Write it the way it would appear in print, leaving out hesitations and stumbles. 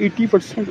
80%